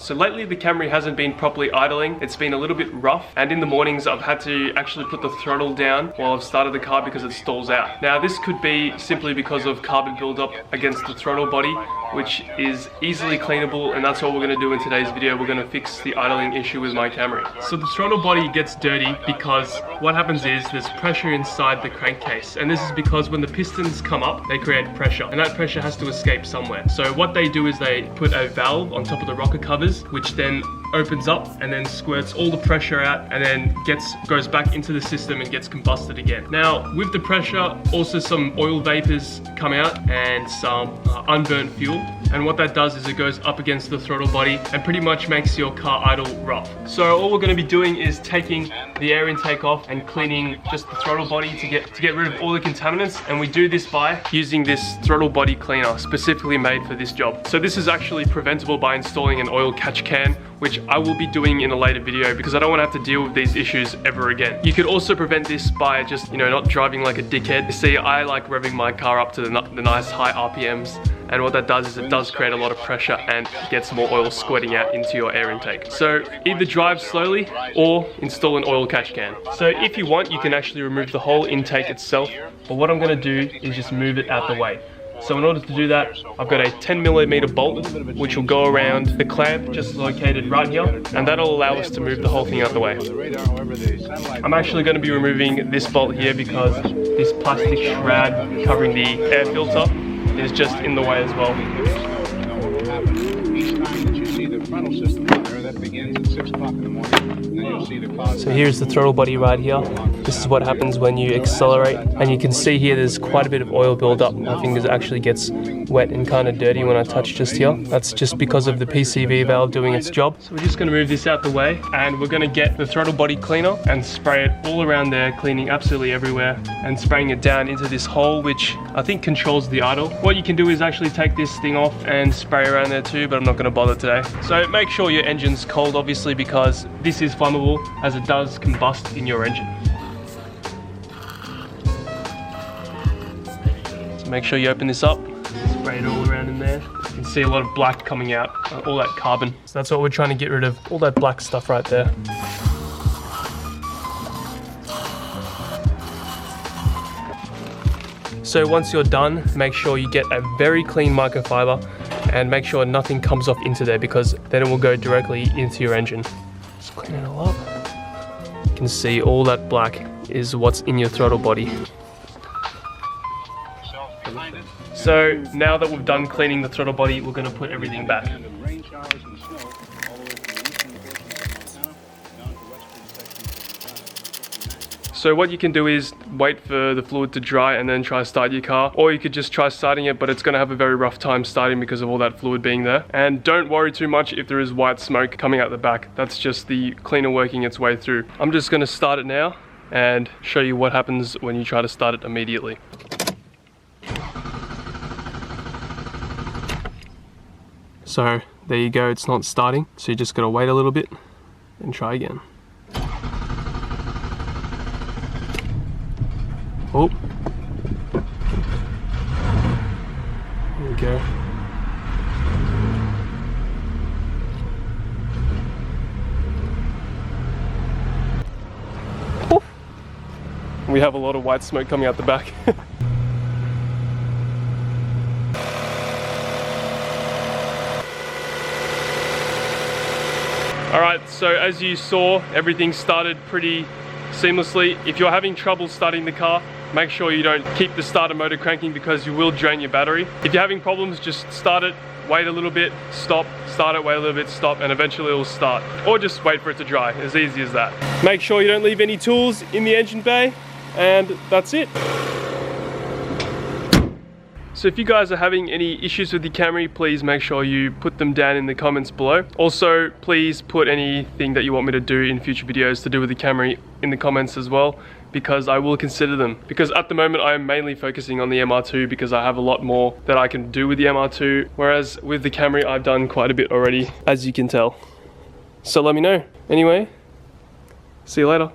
So lately the Camry hasn't been properly idling. It's been a little bit rough, and in the mornings I've had to actually put the throttle down while I've started the car because it stalls out. Now this could be simply because of carbon buildup against the throttle body, which is easily cleanable, and that's what we're going to do in today's video. We're going to fix the idling issue with my Camry. So the throttle body gets dirty because what happens is there's pressure inside the crankcase, and this is because when the pistons come up they create pressure, and that pressure has to escape somewhere. So what they do is they put a valve on top of the rocker covers, which then opens up and then squirts all the pressure out, and then goes back into the system and gets combusted again. Now with the pressure also some oil vapors come out and some unburnt fuel, and what that does is it goes up against the throttle body and pretty much makes your car idle rough. So all we're going to be doing is taking the air intake off and cleaning just the throttle body to get rid of all the contaminants, and we do this by using this throttle body cleaner specifically made for this job. So this is actually preventable by installing an oil catch can, which I will be doing in a later video because I don't want to have to deal with these issues ever again. You could also prevent this by just, not driving like a dickhead. You see, I like revving my car up to the nice high RPMs, and what that does is it does create a lot of pressure and gets more oil squirting out into your air intake. So either drive slowly or install an oil catch can. So if you want, you can actually remove the whole intake itself, but what I'm going to do is just move it out the way. So in order to do that, I've got a 10mm bolt which will go around the clamp just located right here, and that'll allow us to move the whole thing out the way. I'm actually going to be removing this bolt here because this plastic shroud covering the air filter is just in the way as well. So here's the throttle body right here. This is what happens when you accelerate, and you can see here there's quite a bit of oil buildup. My fingers actually gets wet and kind of dirty when I touch just here. That's just because of the PCV valve doing its job. So we're just going to move this out the way, and we're going to get the throttle body cleaner and spray it all around there, cleaning absolutely everywhere and spraying it down into this hole, which I think controls the idle. What you can do is actually take this thing off and spray around there too, but I'm not going to bother today. So make sure your engine's cold, obviously, because this is flammable as it does combust in your engine. So make sure you open this up, spray it all around in there. You can see a lot of black coming out, all that carbon. So that's what we're trying to get rid of, all that black stuff right there. So once you're done, make sure you get a very clean microfiber and make sure nothing comes off into there, because then it will go directly into your engine. Just clean it all up. You can see all that black is what's in your throttle body. So now that we've done cleaning the throttle body, we're going to put everything back. So what you can do is wait for the fluid to dry and then try to start your car, or you could just try starting it, but it's going to have a very rough time starting because of all that fluid being there. And don't worry too much if there is white smoke coming out the back. That's just the cleaner working its way through. I'm just going to start it now and show you what happens when you try to start it immediately. So there you go, it's not starting, so you just got to wait a little bit and try again. Oh, there we go. Oh. We have a lot of white smoke coming out the back. Alright, so as you saw, everything started pretty seamlessly. If you're having trouble starting the car, make sure you don't keep the starter motor cranking because you will drain your battery. If you're having problems, just start it, wait a little bit, stop, start it, wait a little bit, stop, and eventually it will start. Or just wait for it to dry, as easy as that. Make sure you don't leave any tools in the engine bay, and that's it. So if you guys are having any issues with the Camry, please make sure you put them down in the comments below. Also, please put anything that you want me to do in future videos to do with the Camry in the comments as well, because I will consider them. Because at the moment I am mainly focusing on the MR2 because I have a lot more that I can do with the MR2, whereas with the Camry I've done quite a bit already, as you can tell. So let me know. Anyway, see you later.